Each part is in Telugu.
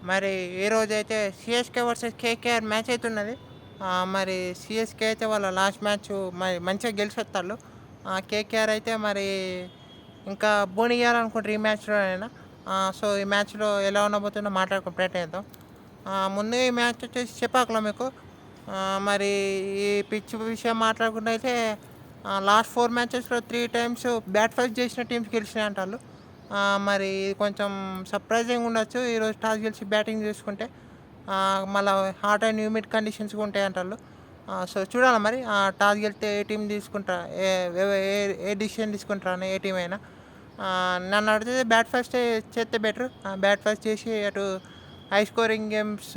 మరి ఈరోజైతే సీఎస్‌కే వర్సెస్ కేకేఆర్ మ్యాచ్ అయితున్నది. మరి సీఎస్‌కే అయితే వాళ్ళ లాస్ట్ మ్యాచ్ మరి మంచిగా గెలిచొత్తాళ్ళు. కేకేఆర్ అయితే మరి ఇంకా బోనియ్యాలనుకుంటారు ఈ మ్యాచ్‌లోనైనా. సో, ఈ మ్యాచ్‌లో ఎలా ఉండబోతుందో మాట్లాడుకునే ప్రయత్నం చేద్దాం. ముందుగా ఈ మ్యాచ్ వచ్చేసి చెప్పాకలా మీకు. మరి ఈ పిచ్ విషయం మాట్లాడుకుంటే అయితే లాస్ట్ 4 మ్యాచెస్‌లో 3 టైమ్స్ బ్యాట్ ఫస్ట్ చేసిన టీమ్స్ గెలిచినాయి అంటాళ్ళు. మరి ఇది కొంచెం సర్ప్రైజింగ్ ఉండొచ్చు. ఈరోజు టాస్ గెలిచి బ్యాటింగ్ చేసుకుంటే మళ్ళా హాట్ అండ్ హ్యూమిడ్ కండిషన్స్ కూడా ఉంటాయి అంటాళ్ళు. సో, చూడాలి మరి టాస్ గెలిస్తే ఏ టీం తీసుకుంటా ఏ ఏ ఏ ఏ డిసిషన్ తీసుకుంటారని ఏ టీం అయినా. నన్ను అడిగితే బ్యాట్ ఫస్టే చేస్తే బెటర్. బ్యాట్ ఫస్ట్ చేసి అటు high scoring games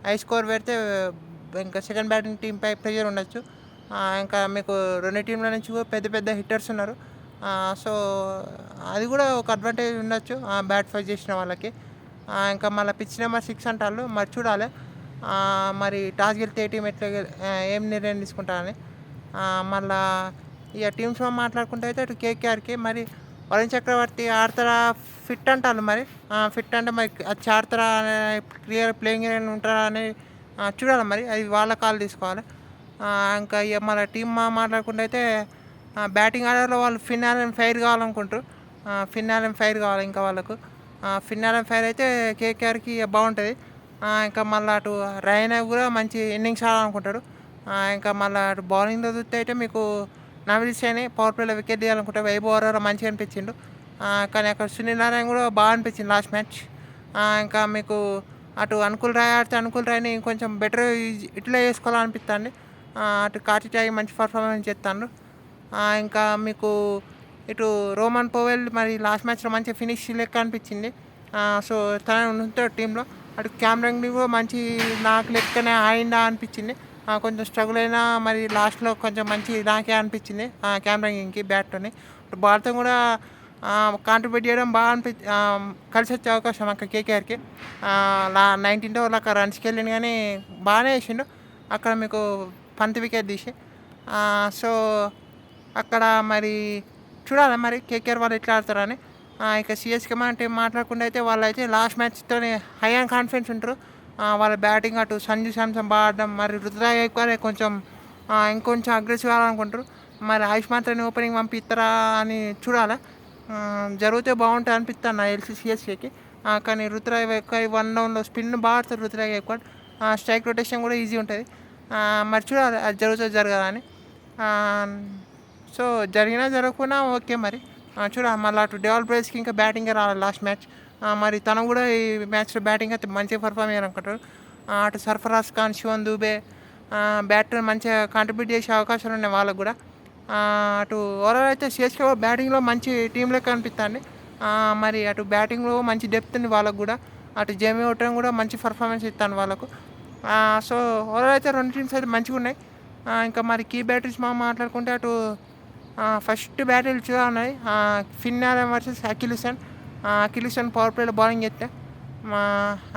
high score పెడితే ఇంకా సెకండ్ బ్యాటింగ్ టీంపై ప్రెషర్ ఉండొచ్చు. ఇంకా మీకు 2 టీంల నుంచి కూడా పెద్ద పెద్ద హిట్టర్స్ ఉన్నారు. సో, అది కూడా ఒక అడ్వాంటేజ్ ఉండొచ్చు బ్యాట్ ఫస్ట్ చేసిన వాళ్ళకి. ఇంకా మళ్ళీ పిచ్ నెంబర్ 6 అంటాళ్ళు. మరి చూడాలి. మరి టాస్ గెలిస్తే ఏ టీం ఎట్లా ఏం నిర్ణయం తీసుకుంటారని. మళ్ళా ఇక టీమ్స్ మాట్లాడుకుంటే అయితే అటు కేకేఆర్‌కి మరి వరుణ్ చక్రవర్తి ఆడతారా ఫిట్ అంటారు మరి. ఫిట్ అంటే మరి వచ్చి ఆడతారా అనే క్లియర్ ప్లేయింగ్ ఎలెవన్ ఉంటారా అని చూడాలి మరి. అది వాళ్ళ కాల్ తీసుకోవాలి. ఇంకా ఇక మన టీం మాట్లాడుకుంటే అయితే బ్యాటింగ్ ఆర్డర్లో వాళ్ళు ఫిన్ ఆలన్ ఫైర్ కావాలనుకుంటారు. ఫిన్ ఆలన్ ఫైర్ కావాలి ఇంకా వాళ్ళకు. ఫిన్ ఆలన్ ఫైర్ అయితే కేకేఆర్‌కి బాగుంటుంది. ఇంకా మళ్ళీ అటు రైనా కూడా మంచి ఇన్నింగ్స్ ఆడాలనుకుంటాడు. ఇంకా మళ్ళీ అటు బౌలింగ్లో చూస్తే అయితే మీకు నవీల్ సైని పవర్ ప్లేలో వికెట్ తీయాలనుకుంటే వైభవ్ ఓవరాల్ మంచిగా అనిపించిండు. కానీ అక్కడ సునీల్ నారాయణ కూడా బాగా అనిపించింది లాస్ట్ మ్యాచ్. ఇంకా మీకు అటు అనుకుల్ రాయ్ ఆడితే అనుకుల్ రాయ్ని కొంచెం బెటర్ ఇట్లా చేసుకోవాలనిపిస్తుంది. అటు కార్తిక్ మంచి పర్ఫార్మెన్స్ చేస్తాడు. ఇంకా మీకు ఇటు రోమన్ పోవెల్ మరి లాస్ట్ మ్యాచ్లో మంచిగా ఫినిష్ లెక్క అనిపించింది. సో, తన ఉంటాడు టీంలో. అటు క్యామ్రాంగ్ని కూడా మంచి నాకు లెక్కనే ఆడిందా అనిపించింది. కొంచెం స్ట్రగుల్ అయినా మరి లాస్ట్లో కొంచెం మంచి నాకే అనిపించింది క్యామ్రాంగ్కి బ్యాట్తోని. బాల్తో కూడా కాంట్రిబ్యూట్ చేయడం బాగా కలిసి వచ్చే అవకాశం అక్కడ కేకేఆర్కి. 19 ఓవర్లు అక్కడ రన్స్కి వెళ్ళింది కానీ బాగానే వేసిండు అక్కడ మీకు పంత్ వికెట్ తీసి. సో, అక్కడ మరి చూడాలి మరి కేకేఆర్ వాళ్ళు ఎట్లా ఆడతారని. ఇక సిఎస్కే టీం మాట్లాడకుండా అయితే వాళ్ళైతే లాస్ట్ మ్యాచ్తోనే హై అండ్ కాన్ఫిడెన్స్ ఉంటారు. వాళ్ళ బ్యాటింగ్ అటు సంజు శాంసన్ బాగా ఆడడం మరి రుతురాజ్ గైక్వాడ్ కొంచెం ఇంకొంచెం అగ్రెసివ్ ఆడాలనుకుంటారు. మరి ఆయుష్ మాత్రని ఓపెనింగ్ పంపిస్తారా అని చూడాలి. జరిగితే బాగుంటుంది అనిపిస్తాను నాకు తెలిసి సిఎస్కేకి. కానీ రుతురాజ్ గైక్వాడ్ 1 డౌన్లో స్పిన్ బాగా ఆడతారు రుతురాజ్ గైక్వాడ్. స్ట్రైక్ రొటేషన్ కూడా ఈజీ ఉంటుంది. మరి చూడాలి అది జరుగుతుంది జరగదని. సో, జరిగినా జరగకున్నా ఓకే మరి. చూడాలి మళ్ళీ అటు డెవల్ బ్రేస్కి ఇంకా బ్యాటింగే రావాలి లాస్ట్ మ్యాచ్. మరి తను కూడా ఈ మ్యాచ్లో బ్యాటింగ్ అయితే మంచిగా పర్ఫామ్ చేయాలనుకుంటారు. అటు సర్ఫరాజ్ ఖాన్, శివన్ దూబే బ్యాటర్ మంచిగా కాంట్రిబ్యూట్ చేసే అవకాశాలు ఉన్నాయి వాళ్ళకు కూడా. అటు ఓవరాల్ అయితే సిఎస్కే బ్యాటింగ్లో మంచి టీం లెక్క అనిపిస్తుంది. మరి అటు బ్యాటింగ్లో మంచి డెప్త్ ఉంది వాళ్ళకు కూడా. అటు జేమీ ఓటన్ కూడా మంచి పర్ఫార్మెన్స్ ఇస్తాను వాళ్ళకు. సో, ఓవరాల్ అయితే 2 టీమ్స్ అయితే మంచిగా ఉన్నాయి. ఇంకా మరి కీ బ్యాటరీస్ మాట్లాడుకుంటే అటు ఫస్ట్ బ్యాటిల్ చూడా ఉన్నాయి. ఫిన్ ఆలన్ వర్సెస్ అకిలిసన్ పవర్ ప్లేలో బౌలింగ్ చేస్తే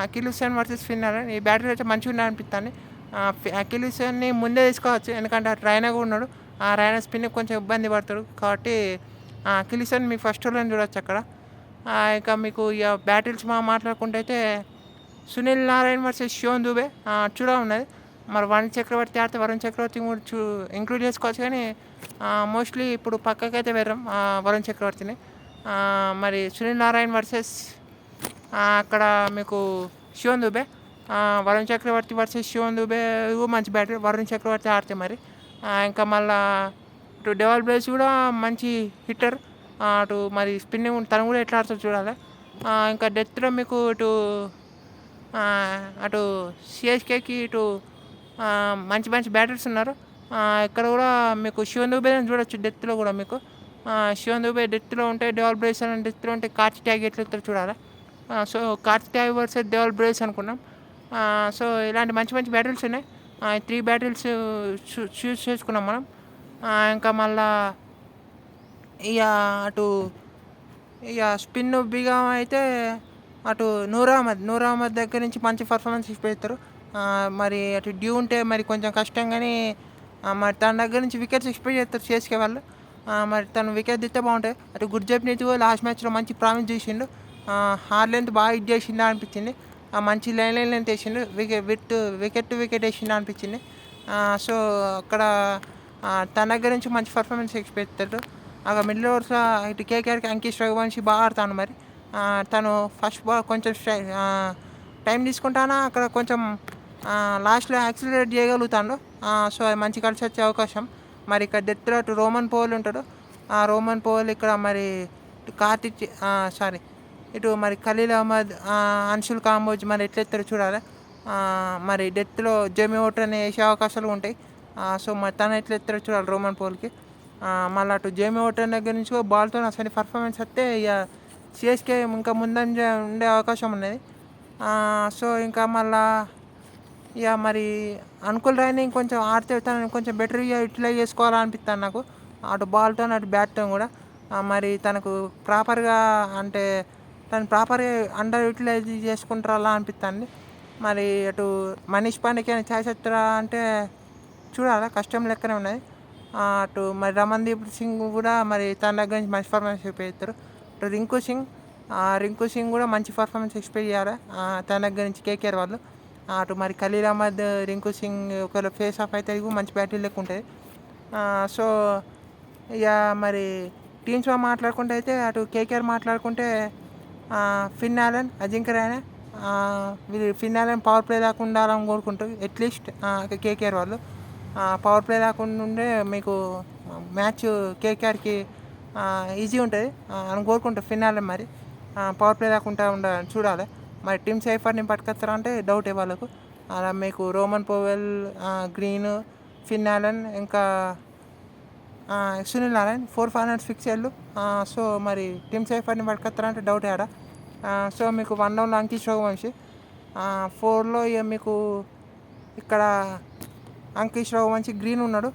అకిలిసన్ వర్సెస్ ఫిన్ ఆలన్ ఈ బ్యాటిల్ అయితే మంచిగా ఉన్నాయి అనిపిస్తుంది. అకిలిసన్ని ముందే తీసుకోవచ్చు ఎందుకంటే అటు రైనా కూడా ఉన్నాడు. రైనా స్పిన్ కొంచెం ఇబ్బంది పడతాడు కాబట్టి అకిలిసన్ మీ ఫస్ట్ ఓవర్లో చూడవచ్చు అక్కడ. ఇక మీకు ఇక బ్యాటిల్స్ మాట్లాడుకుంటే అయితే సునీల్ నారాయణ వర్సెస్ శివన్ దూబే చూడా ఉన్నది. మరి వరుణ్ చక్రవర్తి ఆడితే వరుణ్ చక్రవర్తి కూడా ఇంక్లూడ్ చేసుకోవచ్చు కానీ మోస్ట్లీ ఇప్పుడు పక్కకైతే వేరం వరుణ్ చక్రవర్తిని. మరి సునీల్ నారాయణ వర్సెస్ అక్కడ మీకు శివన్ దూబే. వరుణ్ చక్రవర్తి వర్సెస్ శివన్ దూబే మంచి బ్యాటర్. వరుణ్ చక్రవర్తి ఆడితే మరి ఇంకా మళ్ళా ఇటు డెవల్ బ్రేస్ కూడా మంచి హిట్టర్. అటు మరి స్పిన్నింగ్ తను కూడా ఎట్లా ఆడుతుందో చూడాలి. ఇంకా డెత్లో మీకు అటు సిఎస్కేకి ఇటు మంచి మంచి బ్యాటర్స్ ఉన్నారు. ఇక్కడ కూడా మీకు శివన్ దూబే చూడొచ్చు డెత్లో కూడా మీకు. శివన్ దూబే డెత్లో ఉంటే డెవల్ బ్రేస్ అని డెత్లో ఉంటే కార్తిక్ ట్యాగ్ ఎట్లా చూడాలి. So, Karthik tag versus devil brace అనుకున్నాం. సో, ఇలాంటి మంచి మంచి బ్యాటిల్స్ ఉన్నాయి. 3 బ్యాటిల్స్ చూస్ చేసుకున్నాం మనం. ఇంకా మళ్ళా ఇక అటు ఇక స్పిన్ బిగా అయితే అటు నూర్ అహ్మద్ దగ్గర నుంచి మంచి పర్ఫార్మెన్స్ ఇస్తారు. మరి అటు డ్యూ ఉంటే మరి కొంచెం కష్టం కానీ మరి తన దగ్గర నుంచి వికెట్స్ ఎక్స్పెక్ట్ చేస్తారు సిఎస్కే వాళ్ళు. మరి తను వికెట్ తీస్తే బాగుంటుంది. అటు గుర్జప్నీత్ లాస్ట్ మ్యాచ్లో మంచి ప్రామిస్ చేసిండు. హార్డ్ లెంత్ బాగా చేసిందా అనిపించింది. మంచి లైన్ లెంత్ వేసిండు. వికెట్ టు వికెట్ వేసిండు అనిపించింది. సో అక్కడ తన దగ్గర నుంచి మంచి పర్ఫార్మెన్స్ ఎక్స్పెక్ట్ చేస్తాడు. అక్కడ మిడిల్ ఓవర్స్లో ఇటు కేకేఆర్కి అంకిష్ రఘువంశీ బాగా ఆడుతాను మరి. తను ఫస్ట్ బాల్ కొంచెం టైం తీసుకుంటానా అక్కడ కొంచెం లాస్ట్లో యాక్సిలరేట్ చేయగలుగుతాడు. సో అది మంచి కలిసి వచ్చే అవకాశం. మరి ఇక్కడ డెత్లో అటు రోమన్ పోవల్ ఉంటాడు. రోమన్ పోవల్ ఇక్కడ మరి కార్తిక్ ఇటు మరి ఖలీల్ అహ్మద్, అన్షుల్ కాంబోజ్ మరి ఎట్లెత్తారో చూడాలి. మరి డెత్లో జేమీ ఓటర్ని వేసే అవకాశాలు ఉంటాయి. సో మరి తను ఎట్లెత్తారో చూడాలి రోమన్ పోల్కి. మళ్ళీ అటు జేమీ ఓటర్ దగ్గర నుంచి బాల్తో అసలు పర్ఫార్మెన్స్ వస్తే ఇక సిఎస్కే ఇంకా ముందంజ ఉండే అవకాశం ఉన్నది. సో ఇంకా మళ్ళా ఇక మరి అనుకుల్ రాయ్ని కొంచెం ఆడితే తను కొంచెం బెటర్గా యూటిలైజ్ చేసుకోవాలనిపిస్తాను నాకు. అటు బాల్తో అటు బ్యాట్తో కూడా. మరి తనకు ప్రాపర్గా అంటే తను ప్రాపర్గా అండర్ యూటిలైజ్ చేసుకుంటారా అలా అనిపిస్తుంది. మరి అటు మనీష్ పాండేకి ఛాయిస్ వస్తారా అంటే చూడాలి, కష్టం లెక్కనే ఉన్నది. అటు మరి రమన్దీప్ సింగ్ కూడా మరి తన దగ్గర నుంచి మంచి పర్ఫార్మెన్స్ ఎక్స్పెక్ట్ చేస్తారు. అటు రింకు సింగ్ కూడా మంచి పర్ఫార్మెన్స్ ఎక్స్పెక్ట్ చేయాలి తన దగ్గర నుంచి కేకేఆర్ వాళ్ళు. అటు మరి ఖలీల్ అహ్మద్, రింకు సింగ్ ఒకవేళ ఫేస్ ఆఫ్ అయితే ఇవి మంచి బ్యాటింగ్ లెక్క ఉంటుంది. సో ఇక మరి టీమ్స్లో మాట్లాడుకుంటే అయితే అటు కేకేఆర్ మాట్లాడుకుంటే Finn Allen, Ajinkya Rahane, Finn Allen power play దాకా ఉండాలని కోరుకుంటారు. అట్లీస్ట్ కేకేఆర్ వాళ్ళు పవర్ ప్లే దాకుండా ఉండే మీకు మ్యాచ్ కేకేఆర్కి ఈజీ ఉంటుంది అని కోరుకుంటారు ఫిన్ అలెన్. మరి పవర్ ప్లే దాకా ఉండాలని చూడాలి. మరి టీమ్ సైఫర్ని పట్టుకొస్తారా అంటే డౌటే వాళ్ళకు. అలా మీకు Roman Powell, green, Finn Allen ఇంకా సునీల్ నారాయణ్ 4 ఫార్నర్స్ ఫిక్స్ అయ్యారు. సో మరి టీమ్ సైఫర్ని పట్టుకొస్తారా అంటే డౌట్ ఆడ. సో మీకు 1 డౌన్లో అంకిష్ రఘువంశీ, 4లో ఇక మీకు ఇక్కడ అంకిష్ రఘువంశీ, గ్రీన్ ఉన్నాడు.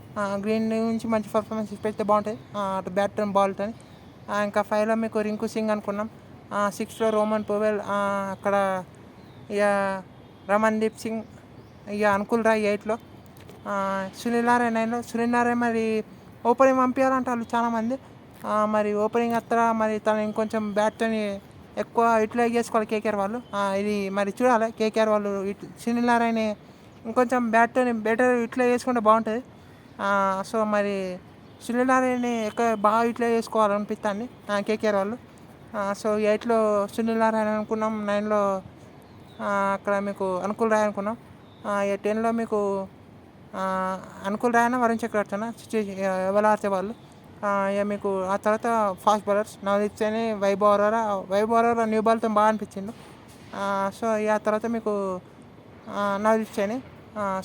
గ్రీన్ నుంచి మంచి పర్ఫార్మెన్స్ పెడితే బాగుంటుంది అటు బ్యాట్ బాల్తో. ఇంకా 5లో మీకు రింకు సింగ్ అనుకున్నాం. 6లో రోమన్ పోవెల్, అక్కడ ఇక రమన్దీప్ సింగ్, ఇక అనుకుల్ రాయ్ 8లో, సునీల్ నారాయణ్ 9లో. సునీల్ నారాయణ్ మరి ఓపెనింగ్ పంపించాలంటారు చాలామంది. మరి ఓపెనింగ్ అత్తరా మరి తను ఇంకొంచెం బ్యాట్తో ఎక్కువ యూటిలైజ్ చేసుకోవాలి కేకేఆర్ వాళ్ళు. ఇది మరి చూడాలి కేకేఆర్ వాళ్ళు సునీల్ నారాయణ ఇంకొంచెం బ్యాట్తో బెటర్ యూటిలైజ్ చేసుకుంటే బాగుంటుంది. సో మరి సునీల్ నారాయణని ఎక్కువ బాగా యూటిలైజ్ చేసుకోవాలనిపిస్తుంది కేకేఆర్ వాళ్ళు. సో 8లో సునీల్ నారాయణ అనుకున్నాం. 9లో అక్కడ మీకు అనుకుల్ రాయ్ అనుకున్నాం. 10లో మీకు అనుకుల్ రాయన, వరుణ్ చక్రవర్తి ఎవరు ఆడితే వాళ్ళు. ఇక మీకు ఆ తర్వాత fast bowlers Navdeep Saini, Vaibhav Arora new బాల్తో బాగా అనిపించిండు. సో ఆ తర్వాత మీకు నవదీప్ సైని.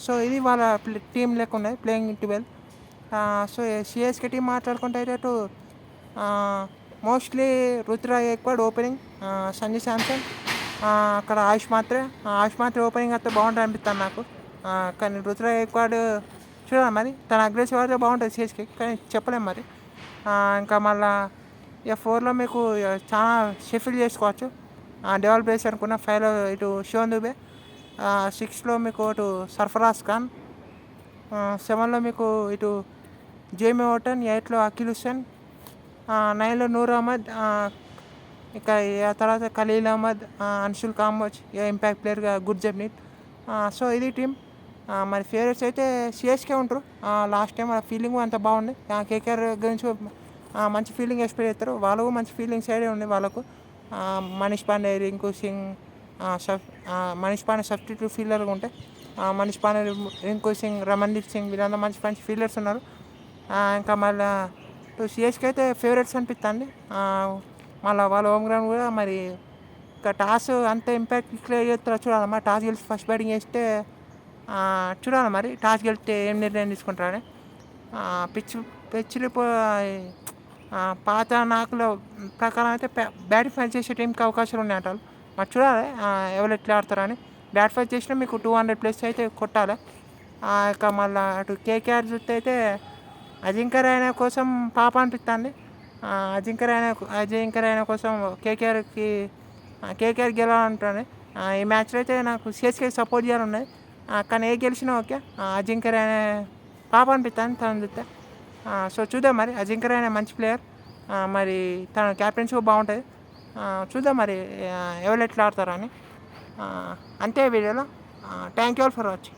సో ఇది వాళ్ళ టీం లెక్క ఉన్నది ప్లేయింగ్ 12. సో సిఎస్కే టీం మాట్లాడుకుంటే అయితే అటు మోస్ట్లీ రుతురాజ్ గైక్వాడ్ ఓపెనింగ్, సంజు శాంసన్, అక్కడ ఆయుష్ మాత్రే ఓపెనింగ్ అయితే బాగుంటుంది అనిపిస్తుంది నాకు. కానీ రుతురాజ్ గైక్వాడ్ చూడాలి మరి తన అగ్రెసివ్ అయితే బాగుంటుంది సిఎస్కే, కానీ చెప్పలేము మరి. ఇంకా మళ్ళా ఇక 4లో మీకు చాలా షెఫిల్ చేసుకోవచ్చు డెవలప్ చేసి అనుకున్న. 5లో ఇటు శివన్ దుబే, 6లో మీకు ఇటు సర్ఫరాజ్ ఖాన్, 7లో మీకు ఇటు జేమీ ఓటన్, 8లో అఖిల్ హుస్సేన్, 9లో నూర్ అహ్మద్, ఇక ఆ తర్వాత ఖలీల్ అహ్మద్, అన్షుల్ కాంబోజ్, ఇంపాక్ట్ ప్లేయర్గా గుర్జబ్నీత్. సో ఇది టీం. మరి ఫేవరెట్స్ అయితే సిఎస్కే ఉంటారు. లాస్ట్ టైం ఆ ఫీలింగ్ అంత బాగుంది. కేకేఆర్ గురించి మంచి ఫీలింగ్ ఎక్స్పెక్ట్ చేస్తారు. వాళ్ళకు మంచి ఫీలింగ్ సైడే ఉంది వాళ్ళకు. మనీష్ పాండే, రింకు సింగ్, మనీష్ పాండే సబ్స్టిట్యూట్ ఫీల్డర్గా ఉంటే మనీష్ పాండే, రింకు సింగ్, రమన్దీప్ సింగ్ వీళ్ళంతా మంచి మంచి ఫీల్డర్స్ ఉన్నారు. ఇంకా మళ్ళీ సిఎస్కే అయితే ఫేవరెట్స్ అనిపిస్తుంది. మళ్ళీ వాళ్ళ హోమ్ గ్రౌండ్ కూడా మరి ఇంకా టాస్ అంత ఇంపాక్ట్ క్లియర్ చేస్తారో చూడాలమ్మా. టాస్ గెలిచి ఫస్ట్ బ్యాటింగ్ వేస్తే చూడాలి మరి టాస్ గెలిస్తే ఏం నిర్ణయం తీసుకుంటారని. పిచ్చులు పాత నాకుల ప్రకారం అయితే బ్యాట్ ఫైట్ చేసే టీంకి అవకాశాలు ఉన్నాయి అంటారు. మరి చూడాలి ఎవరు ఎట్లా ఆడతారని. బ్యాట్ ఫైట్ చేసినా మీకు 200+ అయితే కొట్టాలి. ఇక మళ్ళీ అటు కేకేఆర్ చూస్తే అయితే అజింక్య రహానే కోసం పాప అనిపిస్తుంది. అజింక్య రహానే కోసం కేకేఆర్ గెలవాలంటుంది. ఈ మ్యాచ్లో అయితే నాకు సిఎస్కే సపోర్ట్ చేయాలన్నది. కానీ ఏ గెలిచినా ఓకే. అజింక్య రహానే పాప అనిపిస్తుంది తను చూస్తే. సో చూద్దాం మరి. అజింక్య రహానే మంచి ప్లేయర్. మరి తన క్యాప్టెన్సీ బాగుంటుంది. చూద్దాం మరి ఎవరు ఎట్లా ఆడతారని. అంతే వీడియోలో. Thank you all for watching.